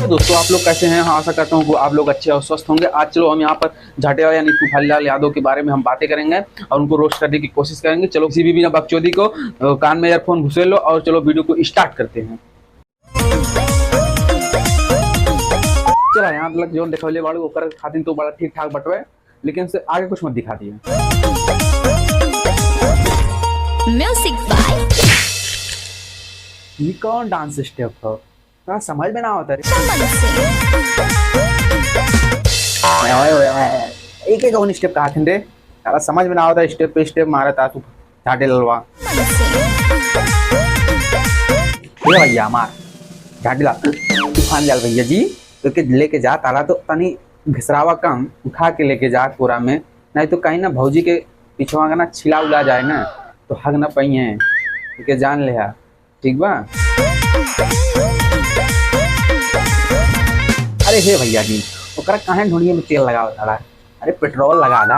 दोस्तों, आप लोग कैसे हैं? हाँ, आशा करता हूँ कि आप लोग अच्छे और स्वस्थ होंगे। आज चलो हम यहाँ पर झाटेवाल यानी तूफानीलाल यादव के बारे में हम बातें करेंगे और उनको रोस्ट करने की कोशिश करेंगे। चलो किसी भी बिना बकचोदी को कान में ईयरफोन घुसे लो और चलो वीडियो को स्टार्ट करते हैं। चला यहाँ तक जो देखले वाले ओकर खातिर तो बड़ा ठीक ठाक बटवे, लेकिन से आगे कुछ मत दिखा दिए। म्यूजिक बाय ये कौन डांस स्टेप है? समझ में ना आता है। एक एक कौन स्टेप कहा थे तारा समझ में ना आता, स्टेप पे स्टेप मारा था तू झाटे ललवा। भैया मार झाटे लाल तूफानीलाल भैया जी तो के लेके जा तारा तो तनी घिसरावा कम उठा के लेके जा कोरा में, नहीं तो कहीं ना भौजी के पीछवा का ना छिला उला जाए ना तो हग ना पई है के जान ले। ठीक बा? अरे हे भैया जी ओकरा काहे ढूंढिए में तेल लगाओ तारा? अरे पेट्रोल लगा ला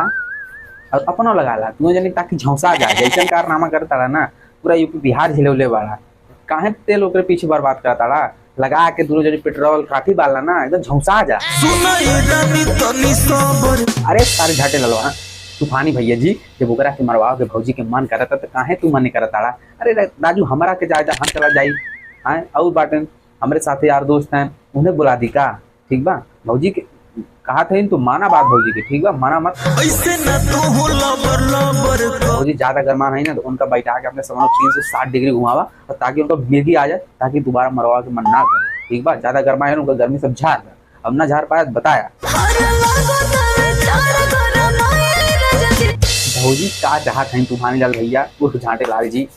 और अपनो लगा ला तू जानी ताकि झौसा जाए। जैसे कारनामा करता रहा ना पूरा यूपी बिहार झिलौले वाला, काहे तेल ओकरे पीछे बर्बाद करता रहा? लगा के दूर जनी पेट्रोल काफी बाला ना एकदम झौसा जा। अरे सारे झाटे ललवा तूफानी भैया जी जब ओकरा के मरवाओ के भौजी के मन करता तो काहे तू मन करता रहा? अरे राजू हमारा के जाए हम चला जाई हाँ और बाटन हमारे साथ यार दोस्त हैं उन्हें बुला दी का। ठीक बा? भौजी के कहा थे तो माना बात भौजी की। ठीक बा? माना मत भौजी ज्यादा गर्मा नहीं ना तो उनका बैठा के अपने समझ 360 डिग्री घुमावा और ताकि उनका मिर्गी आ जाए ताकि दोबारा मरवा के मन ना करे। ठीक बा? ज्यादा गर्मा है उनका गर्मी सब झाड़ अब ना झाड़ पाया बताया। भौजी का जहाँ थे तूफानीलाल भैया उर्फ झाटे लाल जी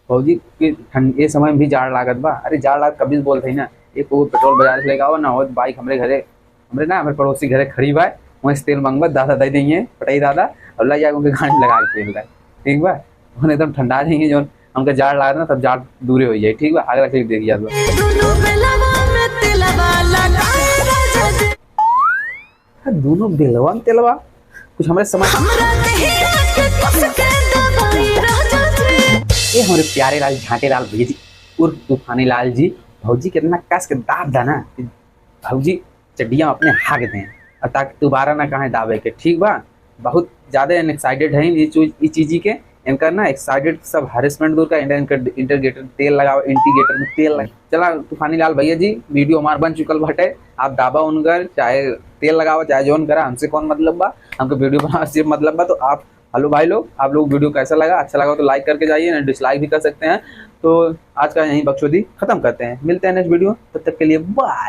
भौजी के ठंड ये समय में भी जाड़ लागत बा। अरे जाड़ लागत कभी बोलते ना एक वो पेट्रोल बाजार से लेगा हो ना हो बाइक हमारे घरे हमारे पड़ोसी घरे खड़ी बा वहीं से तेल मंगवा दादा दे देंगे पटाई दादा और ला जाए उनके गाड़ी लगा के तेल। ठीक बा? उन्हें एकदम ठंडा देंगे जो हमका जाड़ लागत ना तब जाड़ दूरे हो जाए। ठीक बा? अगला क्लिप देखिए आप दोनों दिलवा में तेलवा कुछ हमारे समझ ये हमारे प्यारे लाल झाटे लाल भैया जी उर्फ तूफानीलाल जी भौजी कितना कस के दाब दा ना भौजी चड्डियाँ अपने हाक दें और ताकि दोबारा ना कहें दावे के। ठीक बा? बहुत ज़्यादा एक्साइटेड है ये चीज़ के इनका ना एक्साइटेड सब हरेसमेंट दूर का इंटीग्रेटर तेल लगाओ इंटीग्रेटर में तेल लगा। चला तूफानीलाल भैया जी वीडियो हमारा बन चुकल बटे आप दाबा उनकर चाहे तेल लगाओ चाहे जोन करा हमसे कौन मतलब बा, हमको वीडियो बनाना सिर्फ मतलब बा। तो आप हेलो भाई लोग आप लोग वीडियो कैसा लगा? अच्छा लगा तो लाइक करके जाइए ना डिसलाइक भी कर सकते हैं। तो आज का यहीं बकचोदी खत्म करते हैं, मिलते हैं नेक्स्ट वीडियो, तब तक के लिए बाय।